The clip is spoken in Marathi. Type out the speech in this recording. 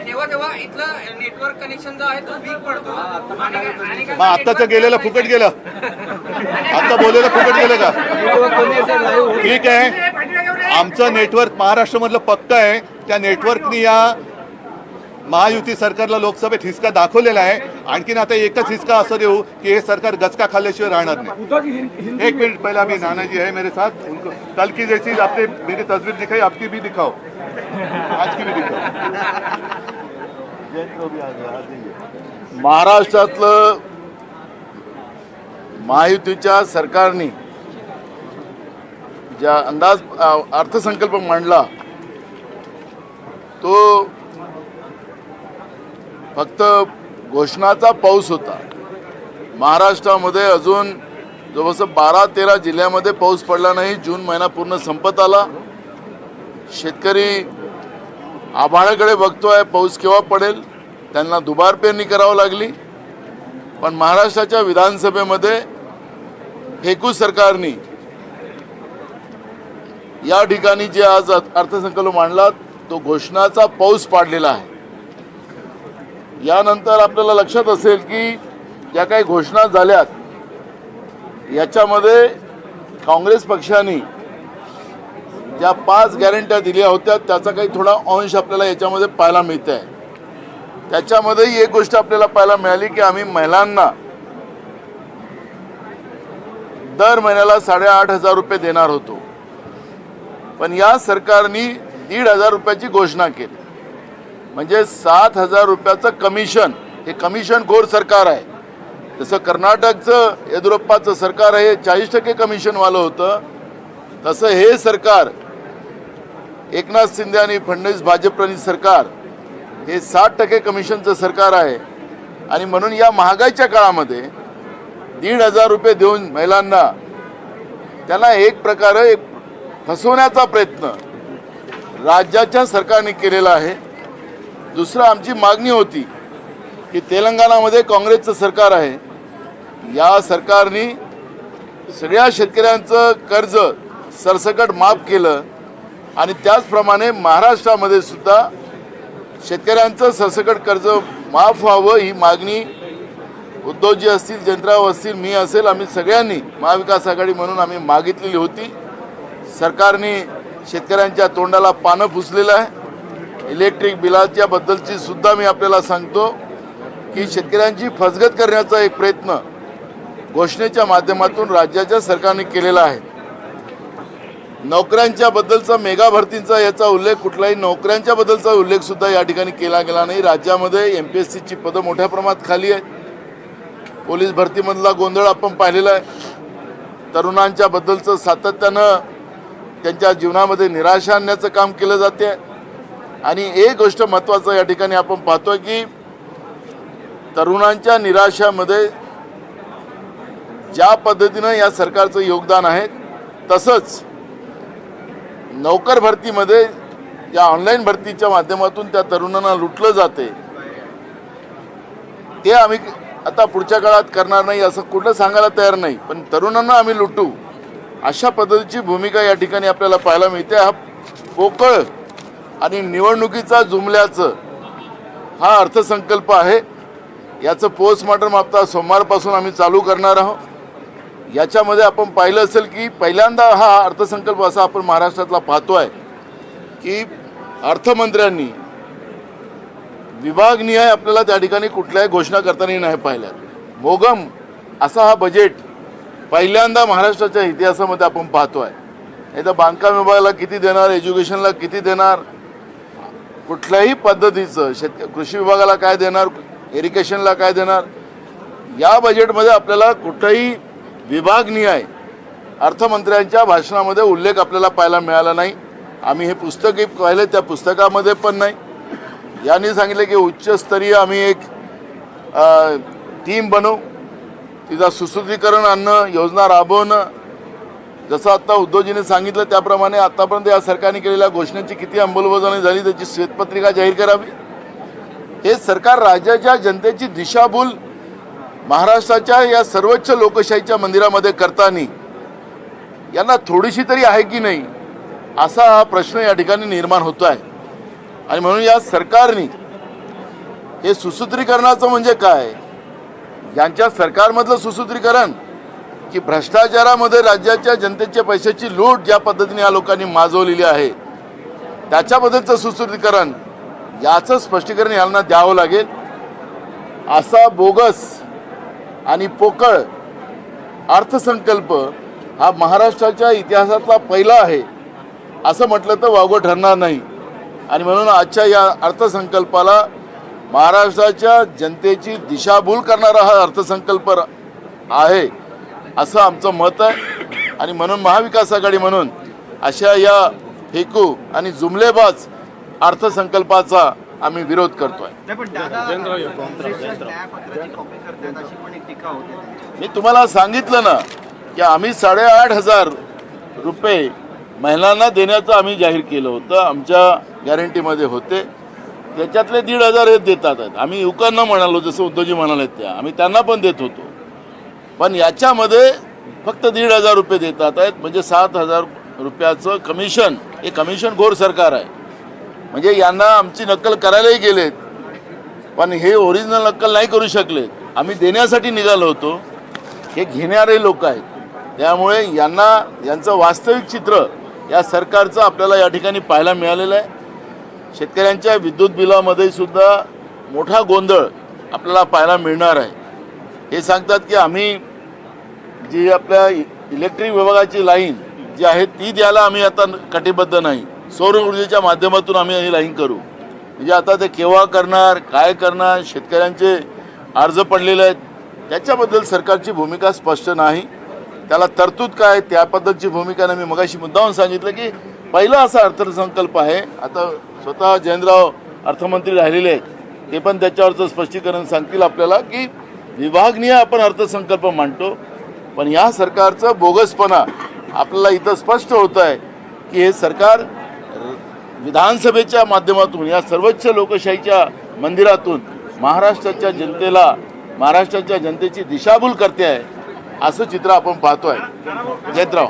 तेव्हा तेव्हा इथलं नेटवर्क कनेक्शन जो आहे तो वीक पडतो मग आत्ताचं गेलेलं फुकट गेलं, आता बोललेलं फुकट गेलं का? ठीक आहे, आमचं नेटवर्क महाराष्ट्रामधलं पक्का आहे. त्या नेटवर्कनी या महायुती सरकारला लोकसभेत हिसका दाखवलेला आहे. आणखीन आता एकच हिसका असं देऊ की हे सरकार गचका खाल्ल्याशिवाय राहणार नाही. एक मिनट पहले अभी नाना जी है मेरे साथ, उनको कल की जैसी आपने मेरी तस्वीर दिखाई, आपकी भी दिखाओ, आज की भी दिखाओ. महाराष्ट्रातलं महायुतीच्या सरकारने ज्या अंदाज अर्थसंकल्प मांडला तो फक्त घोषणाचा पाऊस होता. महाराष्ट्रामध्ये अजून जवळजवळ 12-13 जिल्ह्यामध्ये पाऊस पडला नाही. जून महिना पूर्ण संपत आला. शेतकरी आभाळाकडे बघतोय, पाऊस केव्हा पडेल. त्यांना दुबार पेरणी करावी लागली. पण महाराष्ट्राच्या विधानसभेमध्ये फेकू सरकारने या ठिकाणी जे आज अर्थसंकल्प मांडला तो घोषणाचा पाऊस पाडलेला आहे. यानंतर आपल्याला लक्षात असेल की ज्या काही घोषणा झाल्यात याच्यामध्ये काँग्रेस पक्षाने ज्या 5 गॅरंट्या दिल्या होत्या त्याचा काही थोडा अंश आपल्याला याच्यामध्ये पाहायला मिळत आहे. त्याच्यामध्येही एक गोष्ट आपल्याला पाहायला मिळाली की आम्ही महिलांना दर महिन्याला 8,500 रुपये देणार होतो. पण या सरकारने 1,500 रुपयाची घोषणा केली. म्हणजे 7,000 रुपयाचं कमिशन. हे कमिशन खोर सरकार आहे. जसं कर्नाटकचं येदियुरप्पाचं सरकार आहे 40% कमिशनवालं होतं, तसं हे सरकार एकनाथ शिंदे आणि फडणवीस भाजपनी सरकार हे 60% कमिशनचं सरकार आहे. आणि म्हणून या महागाईच्या काळामध्ये 1,500 रुपये देऊन महिलांना त्यांना एक प्रकारे एक फसवण्याचा प्रयत्न राज्याच्या सरकारने केलेला आहे. दुसरं आमची मागणी होती की तेलंगणामध्ये काँग्रेसचं सरकार आहे. या सरकारने सगळ्या शेतकऱ्यांचं कर्ज सरसकट माफ केलं आणि त्याचप्रमाणे महाराष्ट्रामध्ये सुद्धा शेतकऱ्यांचं सरसकट कर्ज माफ व्हावं ही मागणी उद्धवजी असतील, जयंतराव असतील, मी असेल, आम्ही सगळ्यांनी महाविकास आघाडी म्हणून आम्ही मागितलेली होती. सरकारने शेतकऱ्यांच्या तोंडाला पानं पुसलेलं आहे. इलेक्ट्रिक बिलाच्या बद्दलची सुद्धा मी आपल्याला सांगतो की शेतकऱ्यांची फसगत करण्याचा एक प्रयत्न घोषणेच्या माध्यमातून राज्याच्या सरकारने केलेला आहे. नोकऱ्यांच्या बद्दलचा मेगा भरतींचा याचा उल्लेख कुठलाही नोकऱ्यांच्या बद्दलचा उल्लेख सुद्धा या ठिकाणी केला गेला नाही. राज्यामध्ये MPSCची पदं मोठ्या प्रमाणात खाली आहेत. पोलीस भरतीमधला गोंधळ आपण पाहिलेला आहे. तरुणांच्या बद्दलचं सातत्यानं त्यांच्या जीवनामध्ये निराशा आणण्याचं काम केलं जाते. आणि एक गोष्ट महत्त्वाचं या ठिकाणी आपण पाहतोय की तरुणांच्या निराशामध्ये ज्या पद्धतीनं या सरकारचं योगदान आहे तसंच नोकर भरतीमध्ये या ऑनलाईन भरतीच्या माध्यमातून त्या तरुणांना लुटलं जाते. ते आम्ही आता पुढच्या काळात करणार नाही असं कुठलं सांगायला तयार नाही, पण तरुणांना आम्ही लुटू अशा पद्धतीची भूमिका या ठिकाणी आपल्याला पाहायला मिळते. हा पोकळ आणि निवडणुकीचा जुमल्याचं हा अर्थसंकल्प आहे. याचं पोस्टमॉर्टम आता सोमवारपासून आम्ही चालू करणार आहोत. याच्यामध्ये आपण पाहिलं असेल की पहिल्यांदा हा अर्थसंकल्प असा आपण महाराष्ट्रातला पाहतोय की अर्थमंत्र्यांनी विभागनिहाय आपल्याला त्या ठिकाणी कुठल्याही घोषणा करताना नाही पाहिल्यात. मोगम असा हा बजेट पहिल्यांदा महाराष्ट्राच्या इतिहासामध्ये आपण पाहतोय. नाही तर बांधकाम विभागाला किती देणार, एज्युकेशनला किती देणार, कुठल्याही पद्धतीचं कृषी विभागाला काय देणार, इरिगेशनला काय देणार, या बजेटमध्ये आपल्याला कुठलाही विभागनिहाय अर्थमंत्र्यांच्या भाषणामध्ये उल्लेख आपल्याला पाहायला मिळाला नाही. आम्ही हे पुस्तकही पाहिलं, त्या पुस्तकामध्ये पण नाही. यांनी सांगितलं की उच्चस्तरीय आम्ही एक टीम बनवू, तिचा सुसूत्रीकरण आणणं, योजना राबवणं. जसं आत्ता उद्धवजीने सांगितलं त्याप्रमाणे आतापर्यंत या सरकारने केलेल्या घोषणेची किती अंमलबजावणी झाली त्याची श्वेतपत्रिका जाहीर करावी. हे सरकार राज्याच्या जनतेची दिशाभूल महाराष्ट्राच्या या सर्वोच्च लोकशाहीच्या मंदिरामध्ये करताना यांना थोडीशी तरी आहे की नाही असा हा प्रश्न या ठिकाणी निर्माण होतो आहे. आणि म्हणून या सरकारने हे सुसूत्रीकरणाचं म्हणजे काय? यांच्या सरकारमधलं सुसूत्रीकरण की भ्रष्टाचारामध्ये राज्याच्या जनतेच्या पैशाची लूट ज्या पद्धतीने या लोकांनी माजवलेली आहे त्याच्याबद्दलचं सुसूत्रीकरण, याचं स्पष्टीकरण यांना द्यावं लागेल. असा बोगस आणि पोकळ अर्थसंकल्प हा महाराष्ट्राच्या इतिहासातला पहिला आहे असं म्हटलं तर वावगं ठरणार नाही. आणि म्हणून आजच्या या अर्थसंकल्पाला महाराष्ट्राच्या जनतेची दिशाभूल करणारा हा अर्थसंकल्प आहे असं आमचं मत आहे. आणि म्हणून महाविकास आघाडी म्हणून अशा या फेकू आणि जुमलेबाज अर्थसंकल्पाचा आम्ही विरोध करतोय. मी तुम्हाला सांगितलं ना की आम्ही 8,500 रुपये महिलांना देण्याचं आम्ही जाहीर केलं होतं, आमच्या गॅरंटीमध्ये होते. त्याच्यातले 1,500 हे देतात आहेत. आम्ही युवकांना म्हणालो, जसं उद्धवजी म्हणाले त्या, आम्ही त्यांना पण देत होतो. पण याच्यामध्ये फक्त 1,500 रुपये देतात आहेत. म्हणजे 7,000 रुपयाचं कमिशन. हे कमिशन घोर सरकार आहे. म्हणजे यांना आमची नक्कल करायलाही गेलेत पण हे ओरिजिनल नक्कल नाही करू शकलेत. आम्ही देण्यासाठी निघालो होतो, हे घेणारे लोक आहेत. त्यामुळे यांचं वास्तविक चित्र या सरकारचं आपल्याला या ठिकाणी पाहायला मिळालेलं आहे. शेतकऱ्यांच्या विद्युत बिलामध्ये सुद्धा मोठा गोंधळ आपल्याला पाहायला मिळणार आहे. हे सांगतात की आम्ही जी आपल्या इलेक्ट्रिक विभागाची लाईन जी आहे ती द्यायला आम्ही आता कटिबद्ध नाही. सौर ऊर्जेच्या माध्यमातून आम्ही ही लाईन करू. म्हणजे आता ते केव्हा करणार, काय करणार, शेतकऱ्यांचे अर्ज पडलेले आहेत त्याच्याबद्दल सरकारची भूमिका स्पष्ट नाही. त्याला तरतूद काय त्या पद्धतीची भूमिका नाही. मी मगाशी मुद्दाहून सांगितलं की पहिला असा अर्थसंकल्प आहे. आता स्वतः जयंतराव अर्थमंत्री राहिलेले आहेत, ते पण त्याच्यावरचं स्पष्टीकरण सांगतील आपल्याला की विभागनीय आपण अर्थसंकल्प मांडतो. पण या सरकारचं बोगसपणा आपल्याला इथं स्पष्ट होत आहे की हे सरकार विधानसभेच्या माध्यमातून या सर्वोच्च लोकशाहीच्या मंदिरातून महाराष्ट्राच्या जनतेची दिशाभूल करते आहे असं चित्र आपण पाहतोय. जयंतराव.